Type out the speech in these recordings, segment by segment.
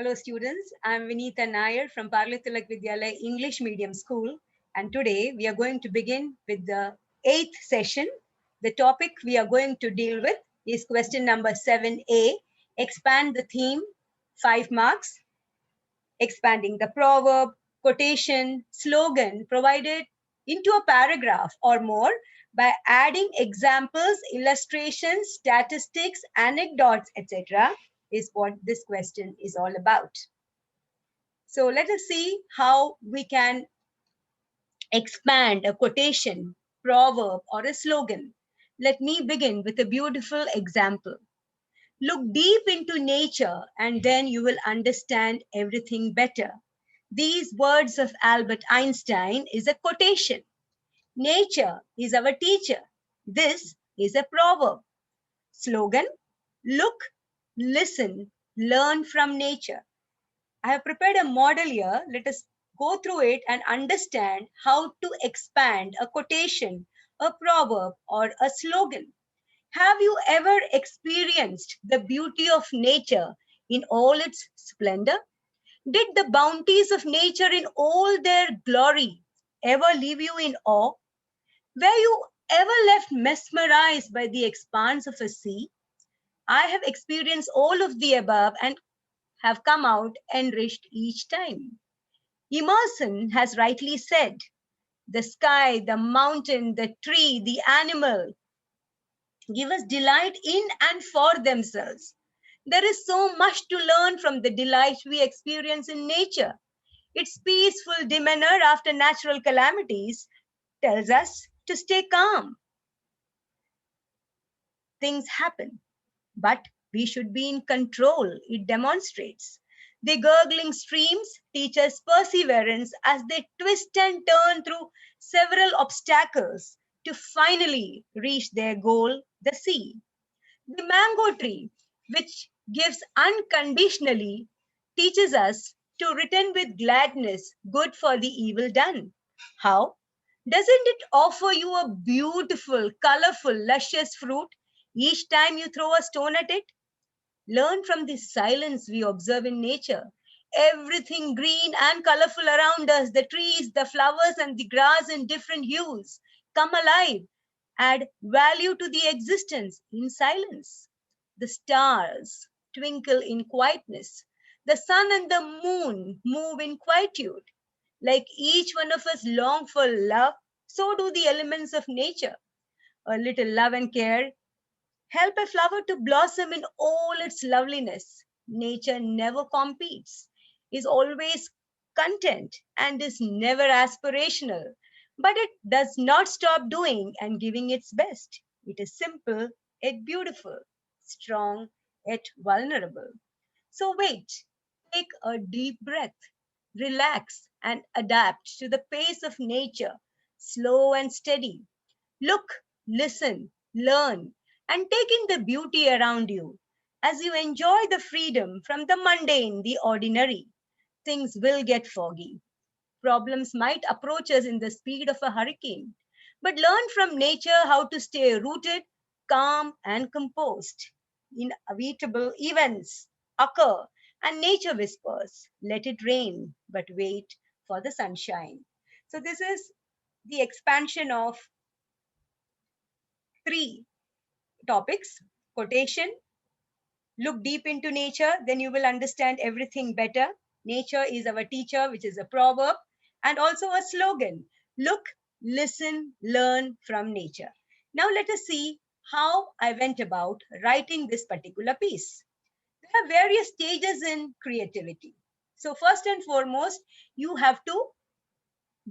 Hello students, I'm Vinita Nair from Parlitilak Vidyalaya English Medium School, and today we are going to begin with the 8th session. The topic we are going to deal with is question number 7a, expand the theme, 5 marks, expanding the proverb, quotation, slogan provided into a paragraph or more by adding examples, illustrations, statistics, anecdotes, etc. is what this question is all about. So let us see how we can expand a quotation, proverb, or a slogan. Let me begin with a beautiful example. Look deep into nature and then you will understand everything better. These words of Albert Einstein is a quotation. Nature is our teacher. This is a proverb. Slogan, look, listen, learn from nature. I have prepared a model here. Let us go through it and understand how to expand a quotation, a proverb, or a slogan. Have you ever experienced the beauty of nature in all its splendor? Did the bounties of nature in all their glory ever leave you in awe? Were you ever left mesmerized by the expanse of a sea? I have experienced all of the above and have come out enriched each time. Emerson has rightly said, the sky, the mountain, the tree, the animal give us delight in and for themselves. There is so much to learn from the delight we experience in nature. Its peaceful demeanor after natural calamities tells us to stay calm. Things happen, but we should be in control, it demonstrates. The gurgling streams teach us perseverance as they twist and turn through several obstacles to finally reach their goal, the sea. The mango tree, which gives unconditionally, teaches us to return with gladness good for the evil done. How? Doesn't it offer you a beautiful, colorful, luscious fruit each time you throw a stone at it? Learn from the silence we observe in nature. Everything green and colorful around us, the trees, the flowers, and the grass in different hues, come alive, add value to the existence in silence. The stars twinkle in quietness. The sun and the moon move in quietude. Like each one of us long for love, so do the elements of nature. A little love and care help a flower to blossom in all its loveliness. Nature never competes, is always content, and is never aspirational. But it does not stop doing and giving its best. It is simple yet beautiful, strong yet vulnerable. So wait, take a deep breath, relax, and adapt to the pace of nature, slow and steady. Look, listen, learn, and take in the beauty around you. As you enjoy the freedom from the mundane, the ordinary, things will get foggy. Problems might approach us in the speed of a hurricane. But learn from nature how to stay rooted, calm, and composed. Inevitable events occur, and nature whispers, let it rain, but wait for the sunshine. So, this is the expansion of 3 topics: quotation, look deep into nature, then you will understand everything better. Nature is our teacher, which is a proverb, and also a slogan, look, listen, learn from nature. Now let us see how I went about writing this particular piece. There are various stages in creativity. So first and foremost, you have to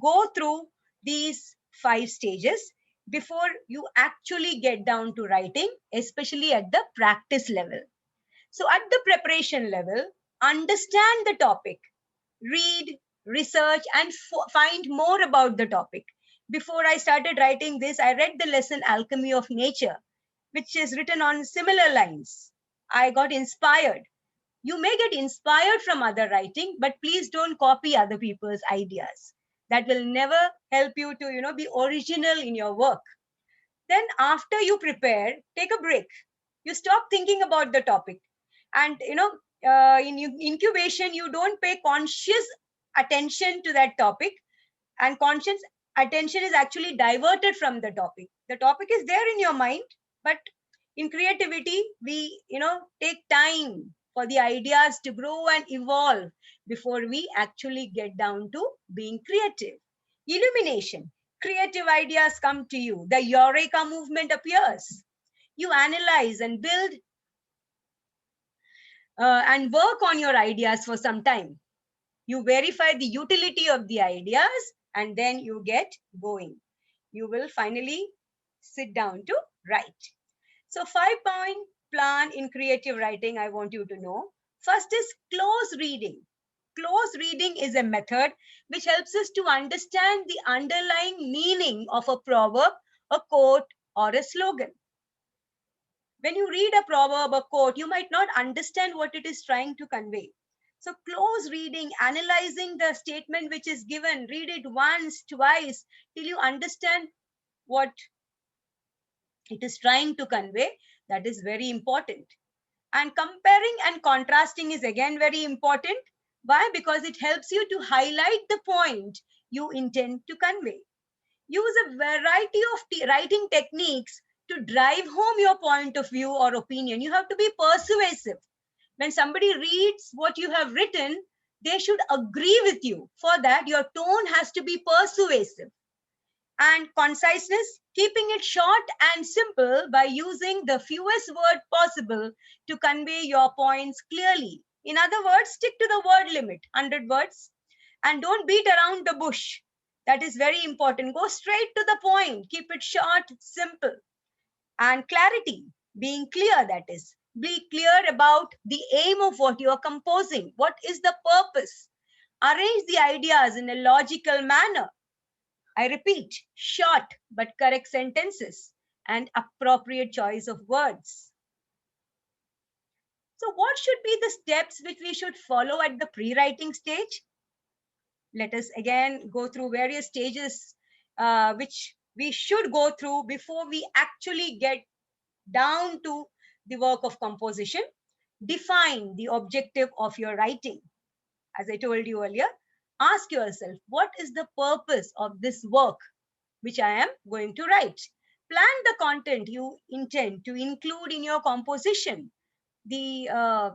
go through these 5 stages before you actually get down to writing, especially at the practice level. So, at the preparation level, understand the topic, read, research, and find more about the topic. Before I started writing this, I read the lesson Alchemy of Nature, which is written on similar lines. I got inspired. You may get inspired from other writing, but please don't copy other people's ideas. That will never help you to, be original in your work. Then after you prepare, take a break. You stop thinking about the topic and, in incubation, you don't pay conscious attention to that topic, and conscious attention is actually diverted from the topic. The topic is there in your mind, but in creativity, we, take time for the ideas to grow and evolve before we actually get down to being creative. Illumination. Creative ideas come to you. The eureka movement appears. You analyze and build and work on your ideas for some time. You verify the utility of the ideas, and then you get going. You will finally sit down to write. So 5-point plan in creative writing, I want you to know. First is close reading. Close reading is a method which helps us to understand the underlying meaning of a proverb, a quote, or a slogan. When you read a proverb or quote, you might not understand what it is trying to convey. So close reading, analyzing the statement which is given, read it once, twice, till you understand what it is trying to convey. That is very important. And comparing and contrasting is again very important. Why? Because it helps you to highlight the point you intend to convey. Use a variety of writing techniques to drive home your point of view or opinion. You have to be persuasive. When somebody reads what you have written, they should agree with you. For that, your tone has to be persuasive. And conciseness, keeping it short and simple by using the fewest word possible to convey your points clearly. In other words, stick to the word limit, 100 words, and don't beat around the bush. That is very important. Go straight to the point. Keep it short, simple. And clarity, being clear, that is. Be clear about the aim of what you are composing. What is the purpose? Arrange the ideas in a logical manner. I repeat, short but correct sentences and appropriate choice of words. So what should be the steps which we should follow at the pre-writing stage? Let us again go through various stages which we should go through before we actually get down to the work of composition. Define the objective of your writing. As I told you earlier, ask yourself, what is the purpose of this work which I am going to write? Plan the content you intend to include in your composition. The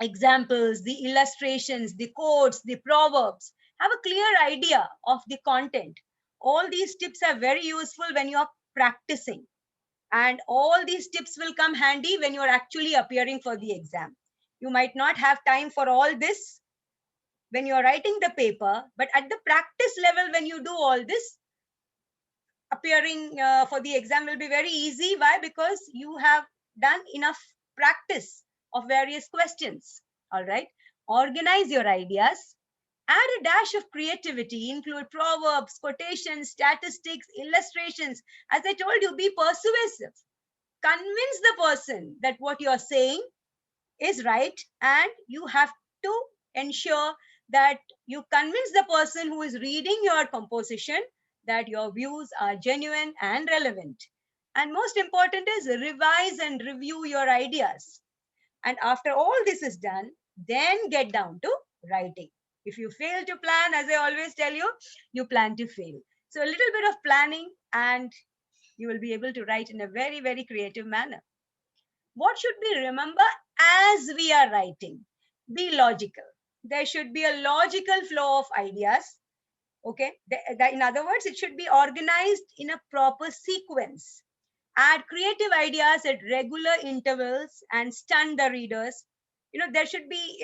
examples, the illustrations, the quotes, the proverbs. Have a clear idea of the content. All these tips are very useful when you are practicing. And all these tips will come handy when you are actually appearing for the exam. You might not have time for all this when you are writing the paper, but at the practice level, when you do all this, appearing for the exam will be very easy. Why? Because you have done enough practice of various questions. All right. Organize your ideas. Add a dash of creativity, include proverbs, quotations, statistics, illustrations. As I told you, be persuasive. Convince the person that what you're saying is right, and you have to ensure that you convince the person who is reading your composition that your views are genuine and relevant. And most important is revise and review your ideas. And after all this is done, then get down to writing. If you fail to plan, as I always tell you, you plan to fail. So a little bit of planning and you will be able to write in a very, very creative manner. What should we remember as we are writing? Be logical. There should be a logical flow of ideas. Okay. In other words, it should be organized in a proper sequence. Add creative ideas at regular intervals and stun the readers. There should be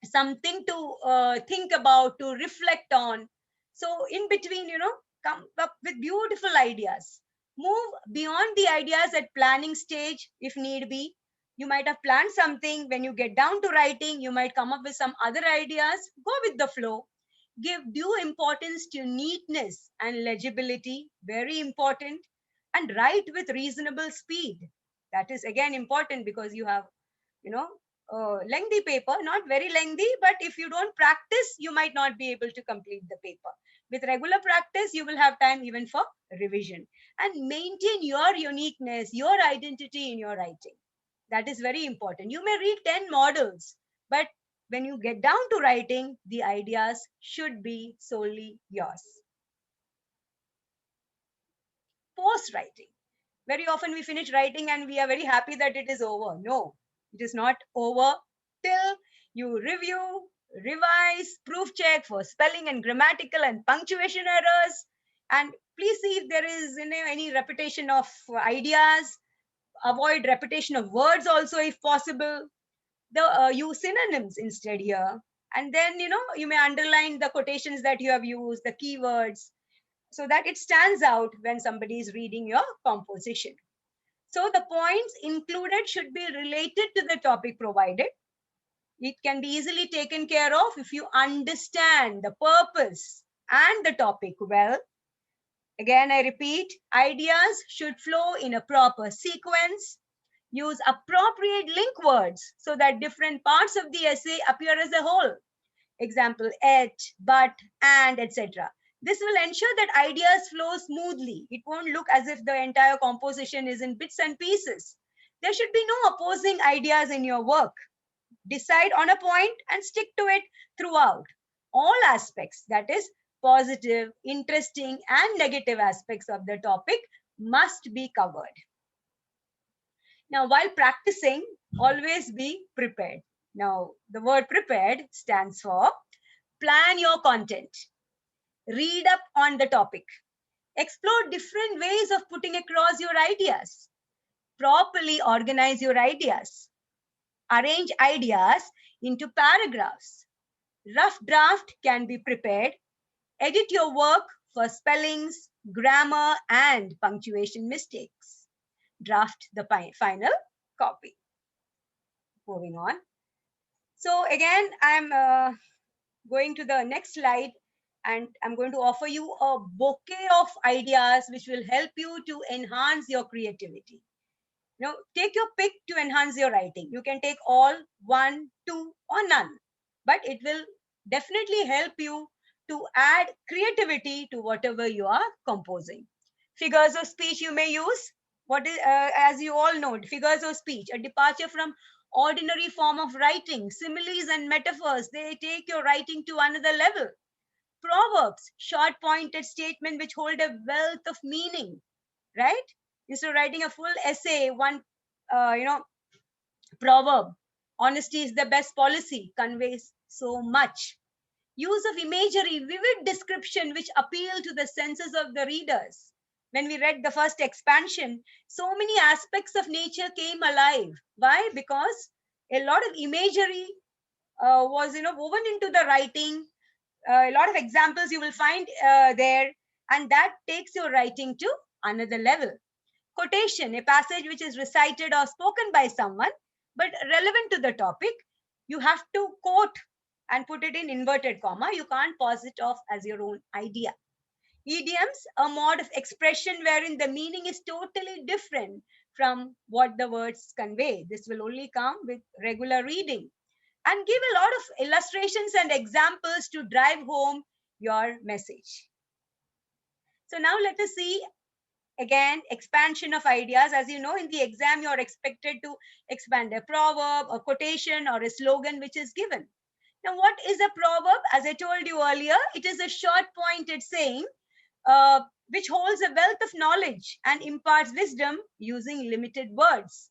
something to think about, to reflect on. So in between, come up with beautiful ideas. Move beyond the ideas at planning stage if need be. You might have planned something. When you get down to writing, you might come up with some other ideas. Go with the flow. Give due importance to neatness and legibility, very important. And write with reasonable speed. That is again important because you have, you know, lengthy paper, not very lengthy, but if you don't practice, you might not be able to complete the paper. With regular practice, you will have time even for revision. And maintain your uniqueness, your identity in your writing. That is very important. You may read 10 models, but when you get down to writing, the ideas should be solely yours. Post writing. Very often we finish writing and we are very happy that it is over. No, it is not over till you review, revise, proof check for spelling and grammatical and punctuation errors. And please see if there is any repetition of ideas. Avoid repetition of words also if possible. Use synonyms instead here. And then, you may underline the quotations that you have used, the keywords, so that it stands out when somebody is reading your composition. So the points included should be related to the topic provided. It can be easily taken care of if you understand the purpose and the topic well. Again, I repeat, ideas should flow in a proper sequence. Use appropriate link words so that different parts of the essay appear as a whole. Example, et, but, and, etc. This will ensure that ideas flow smoothly. It won't look as if the entire composition is in bits and pieces. There should be no opposing ideas in your work. Decide on a point and stick to it throughout. All aspects, that is, positive, interesting, and negative aspects of the topic must be covered. Now, while practicing, always be prepared. Now, the word prepared stands for plan your content, read up on the topic, explore different ways of putting across your ideas, properly organize your ideas, arrange ideas into paragraphs. Rough draft can be prepared, edit your work for spellings, grammar, and punctuation mistakes. Draft the final copy. Moving on. So again, I'm going to the next slide, and I'm going to offer you a bouquet of ideas which will help you to enhance your creativity. Take your pick to enhance your writing. You can take all, one, two, or none, but it will definitely help you to add creativity to whatever you are composing. Figures of speech you may use. As you all know, figures of speech, a departure from ordinary form of writing, similes and metaphors, they take your writing to another level. Proverbs, short pointed statement which hold a wealth of meaning, right? Instead of writing a full essay, one, proverb, honesty is the best policy, conveys so much. Use of imagery, vivid description which appeal to the senses of the readers. When we read the first expansion, so many aspects of nature came alive. Why? Because a lot of imagery was woven into the writing. A lot of examples you will find there, and that takes your writing to another level. Quotation, a passage which is recited or spoken by someone but relevant to the topic, you have to quote and put it in inverted comma. You can't pause it off as your own idea. Idioms, a mode of expression wherein the meaning is totally different from what the words convey. This will only come with regular reading. And give a lot of illustrations and examples to drive home your message. So now let us see again expansion of ideas. As you know, in the exam you're expected to expand a proverb, a quotation, or a slogan which is given. Now, what is a proverb? As I told you earlier, it is a short pointed saying which holds a wealth of knowledge and imparts wisdom using limited words.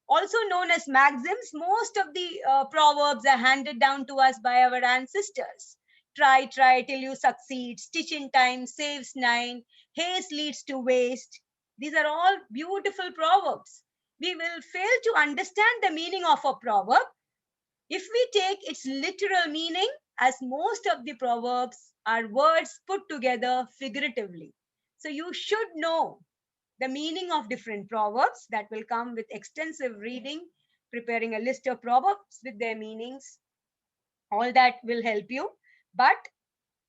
Also known as maxims, most of the proverbs are handed down to us by our ancestors. Try till you succeed, stitch in time saves nine, haste leads to waste. These are all beautiful proverbs. We will fail to understand the meaning of a proverb if we take its literal meaning, as most of the proverbs are words put together figuratively. So you should know the meaning of different proverbs. That will come with extensive reading, preparing a list of proverbs with their meanings. All that will help you. But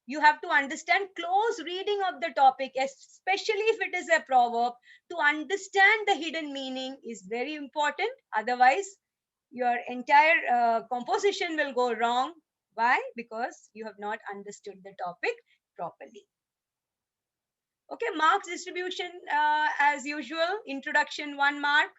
you have to understand close reading of the topic, especially if it is a proverb. To understand the hidden meaning is very important. Otherwise, your entire composition will go wrong. Why? Because you have not understood the topic properly. Okay, marks distribution as usual. Introduction, 1 mark.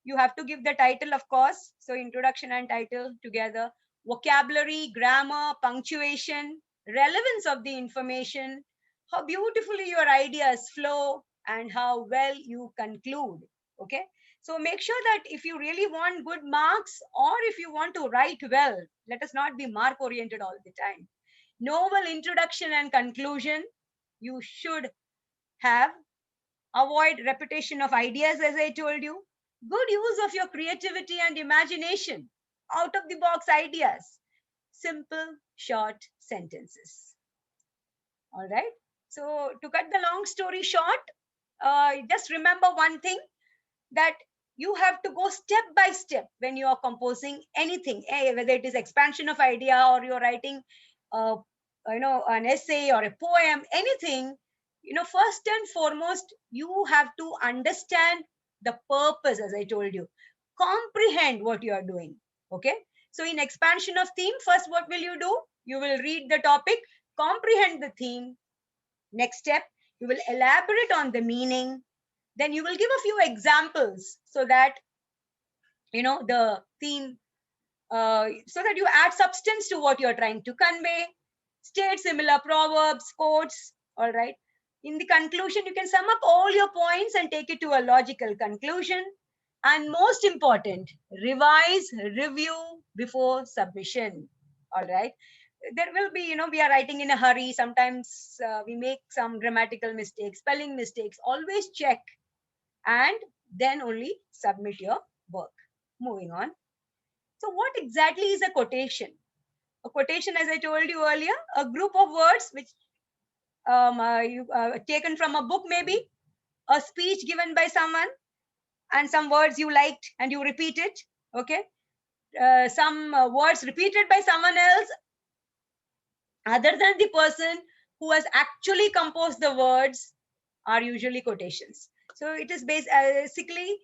You have to give the title, of course. So introduction and title together. Vocabulary, grammar, punctuation, relevance of the information, how beautifully your ideas flow, and how well you conclude. Okay. So make sure that if you really want good marks, or if you want to write well, let us not be mark oriented all the time. Novel introduction and conclusion. You should have. Avoid repetition of ideas, as I told you. Good use of your creativity and imagination. Out of the box ideas. Simple, short sentences. All right. So, to cut the long story short, just remember one thing, that you have to go step by step when you are composing anything, whether it is expansion of idea, or you're writing, uh, an essay or a poem, anything. First and foremost, you have to understand the purpose, as I told you, comprehend what you are doing. Okay. So in expansion of theme, first, what will you do? You will read the topic, comprehend the theme. Next step, you will elaborate on the meaning. Then you will give a few examples, so that the theme, so that you add substance to what you're trying to convey. State similar proverbs, quotes. All right. In the conclusion, you can sum up all your points and take it to a logical conclusion. And most important, revise, review before submission. All right. There will be, we are writing in a hurry. Sometimes we make some grammatical mistakes, spelling mistakes. Always check, and then only submit your work. Moving on. So, what exactly is a quotation? A quotation, as I told you earlier, a group of words which you taken from a book, maybe a speech given by someone, and some words you liked and you repeat it. Okay, some words repeated by someone else other than the person who has actually composed the words are usually quotations. So it is basically,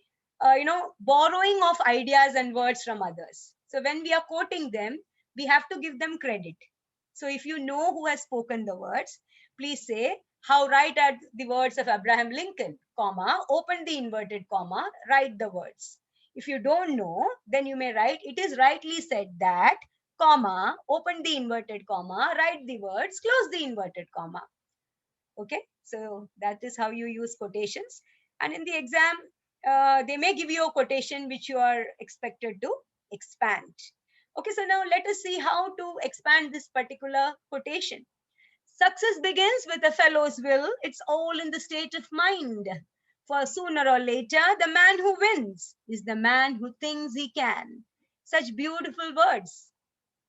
borrowing of ideas and words from others. So when we are quoting them, we have to give them credit. So if you know who has spoken the words, please say, how right are the words of Abraham Lincoln, comma, open the inverted comma, write the words. If you don't know, then you may write, it is rightly said that, comma, open the inverted comma, write the words, close the inverted comma. Okay, so that is how you use quotations. And in the exam, they may give you a quotation which you are expected to expand. Okay, so now let us see how to expand this particular quotation. Success begins with a fellow's will. It's all in the state of mind. For sooner or later, the man who wins is the man who thinks he can. Such beautiful words.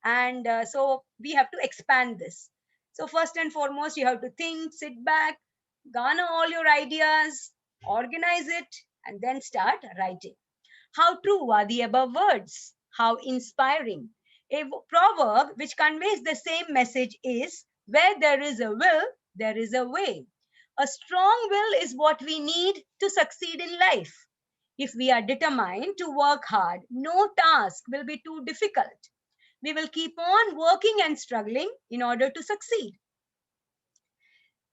And so we have to expand this. So first and foremost, you have to think, sit back, garner all your ideas, organize it, and then start writing. How true are the above words? How inspiring. A proverb which conveys the same message is, where there is a will, there is a way. A strong will is what we need to succeed in life. If we are determined to work hard, no task will be too difficult. We will keep on working and struggling in order to succeed.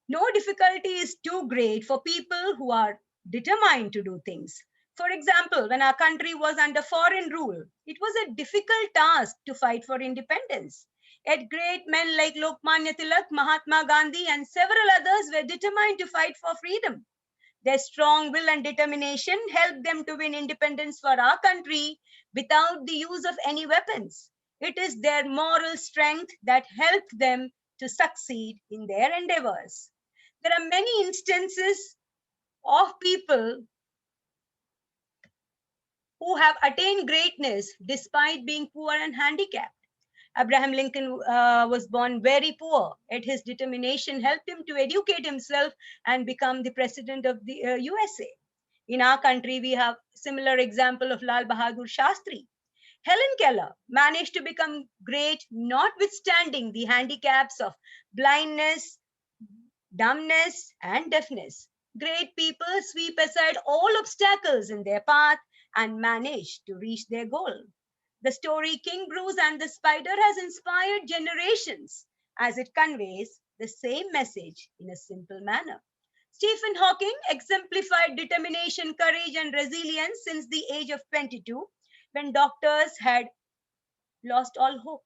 No difficulty is too great for people who are determined to do things. For example, when our country was under foreign rule, it was a difficult task to fight for independence. Yet great men like Lokmanya Tilak, Mahatma Gandhi, and several others were determined to fight for freedom. Their strong will and determination helped them to win independence for our country without the use of any weapons. It is their moral strength that helped them to succeed in their endeavors. There are many instances of people who have attained greatness despite being poor and handicapped. Abraham Lincoln was born very poor, yet his determination helped him to educate himself and become the president of the USA. In our country, we have similar example of Lal Bahadur Shastri. Helen Keller managed to become great notwithstanding the handicaps of blindness, dumbness, and deafness. Great people sweep aside all obstacles in their path and manage to reach their goal. The story King Bruce and the Spider has inspired generations as it conveys the same message in a simple manner. Stephen Hawking exemplified determination, courage, and resilience since the age of 22, when doctors had lost all hope.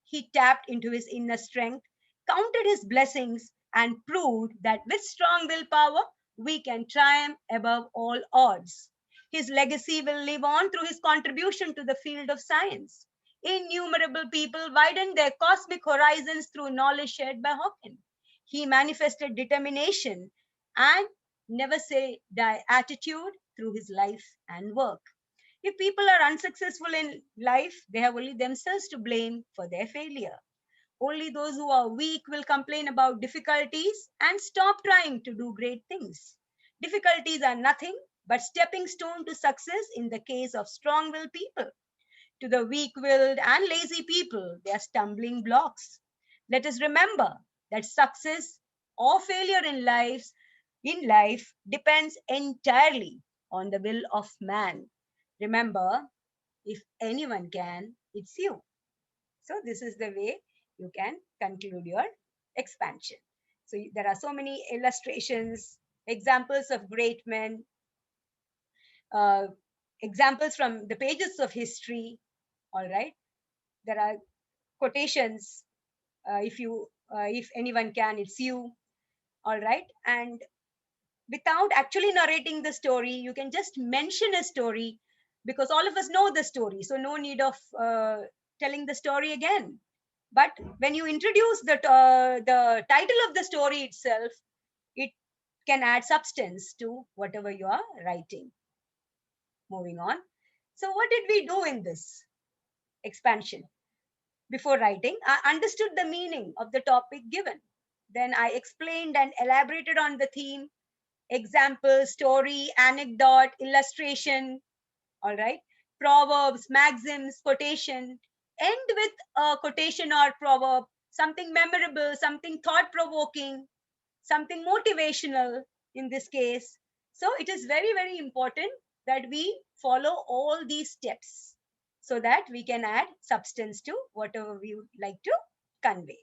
He tapped into his inner strength, counted his blessings, and proved that with strong willpower, we can triumph above all odds. His legacy will live on through his contribution to the field of science. Innumerable people widened their cosmic horizons through knowledge shared by Hawking. He manifested determination and never say die attitude through his life and work. If people are unsuccessful in life, they have only themselves to blame for their failure. Only those who are weak will complain about difficulties and stop trying to do great things. Difficulties are nothing but stepping stone to success in the case of strong-willed people. To the weak-willed and lazy people, they are stumbling blocks. Let us remember that success or failure in life depends entirely on the will of man. Remember, if anyone can, it's you. So this is the way you can conclude your expansion. So there are so many illustrations, examples of great men, uh, examples from the pages of history. All right, there are quotations. If anyone can, it's you. All right, and without actually narrating the story, you can just mention a story because all of us know the story. So no need of telling the story again. But when you introduce the title of the story itself, it can add substance to whatever you are writing. Moving on. So what did we do in this expansion? Before writing, I understood the meaning of the topic given. Then I explained and elaborated on the theme, example, story, anecdote, illustration, all right, proverbs, maxims, quotation. End with a quotation or proverb, something memorable, something thought provoking, something motivational in this case. So it is very, very important that we follow all these steps so that we can add substance to whatever we would like to convey.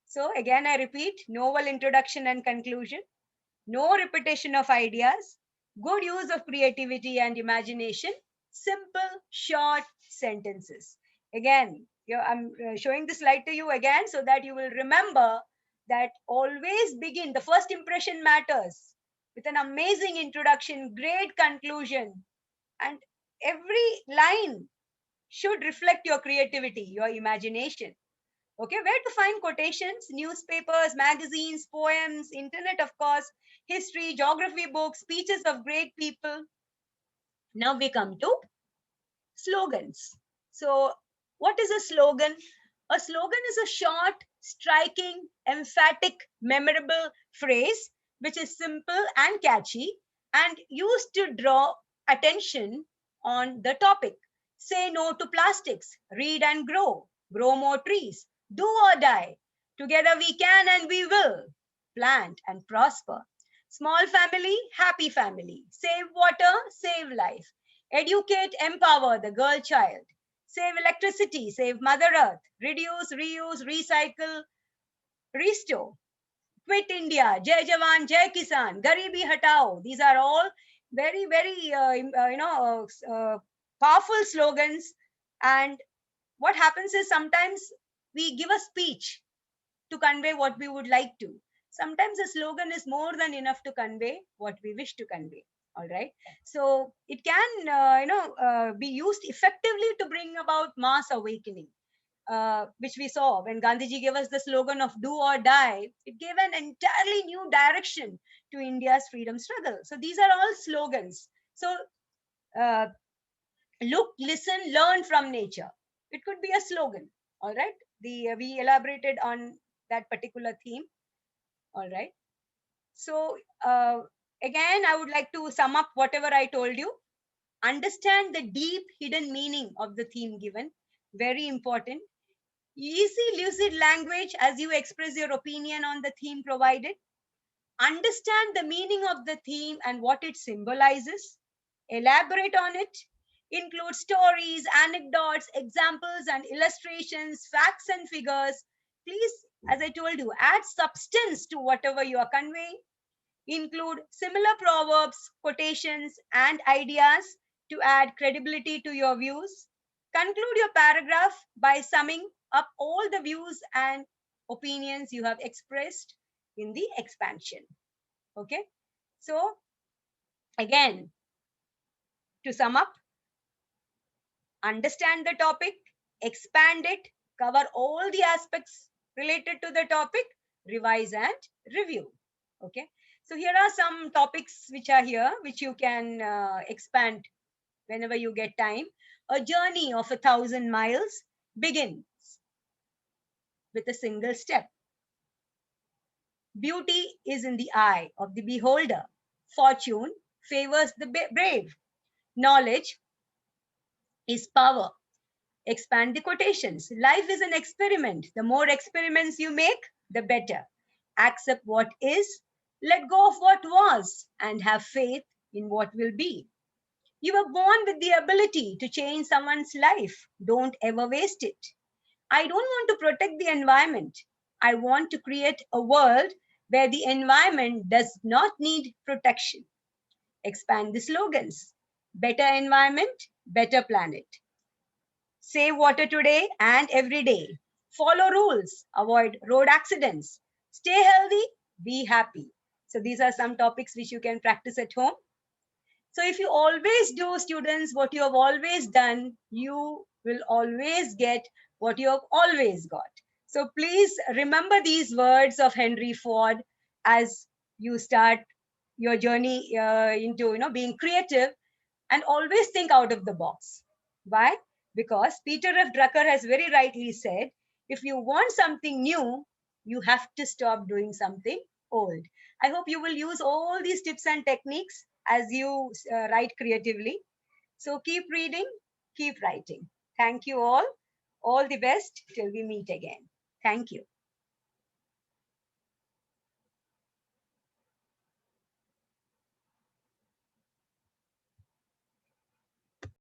So again, I repeat, novel introduction and conclusion, no repetition of ideas, good use of creativity and imagination, simple, short sentences. Again, I'm showing this slide to you again so that you will remember that always begin, the first impression matters, with an amazing introduction, great conclusion, and every line should reflect your creativity, your imagination. Okay, where to find quotations? Newspapers, magazines, poems, internet, of course, history, geography books, speeches of great people. Now we come to slogans. So, what is a slogan? A slogan is a short, striking, emphatic, memorable phrase which is simple and catchy and used to draw attention on the topic. Say no to plastics, read and grow more trees, do or die. Together we can and we will plant and prosper. Small family, happy family. Save water, save life. Educate, empower the girl child. Save electricity, save Mother Earth. Reduce, reuse, recycle, restore. Quit India, Jai Jawan, Jai Kisan, Garibi Hatao. These are all very, very, powerful slogans. And what happens is sometimes we give a speech to convey what we would like to. Sometimes a slogan is more than enough to convey what we wish to convey. All right. So it can, be used effectively to bring about mass awakening, which we saw when Gandhiji gave us the slogan of do or die. It gave an entirely new direction to India's freedom struggle. So these are all slogans. So uh, look, listen, learn from nature. It could be a slogan. All right. We elaborated on that particular theme. All right. So again, I would like to sum up whatever I told you. Understand the deep hidden meaning of the theme given. Very important. Easy, lucid language as you express your opinion on the theme provided. Understand the meaning of the theme and what it symbolizes. Elaborate on it. Include stories, anecdotes, examples, and illustrations, facts, and figures. Please, as I told you, add substance to whatever you are conveying. Include similar proverbs, quotations, and ideas to add credibility to your views. Conclude your paragraph by summing up all the views and opinions you have expressed in the expansion. Okay. So, again, to sum up, understand the topic, expand it, cover all the aspects related to the topic, revise and review. Okay. So here are some topics which are here, which you can expand whenever you get time. A journey of 1,000 miles begins with a single step. Beauty is in the eye of the beholder. Fortune favors the brave. Knowledge is power. Expand the quotations. Life is an experiment. The more experiments you make, the better. Accept what is, let go of what was, and have faith in what will be. You were born with the ability to change someone's life. Don't ever waste it. I don't want to protect the environment. I want to create a world where the environment does not need protection. Expand the slogans. Better environment, better planet. Save water today and every day. Follow rules. Avoid road accidents. Stay healthy. Be happy. So these are some topics which you can practice at home. So if you always do, students, what you have always done, you will always get what you have always got. So please remember these words of Henry Ford as you start your journey into being creative, and always think out of the box. Why? Because Peter F. Drucker has very rightly said, if you want something new, you have to stop doing something old. I hope you will use all these tips and techniques as you write creatively. So keep reading, keep writing. Thank you all. All the best till we meet again. Thank you.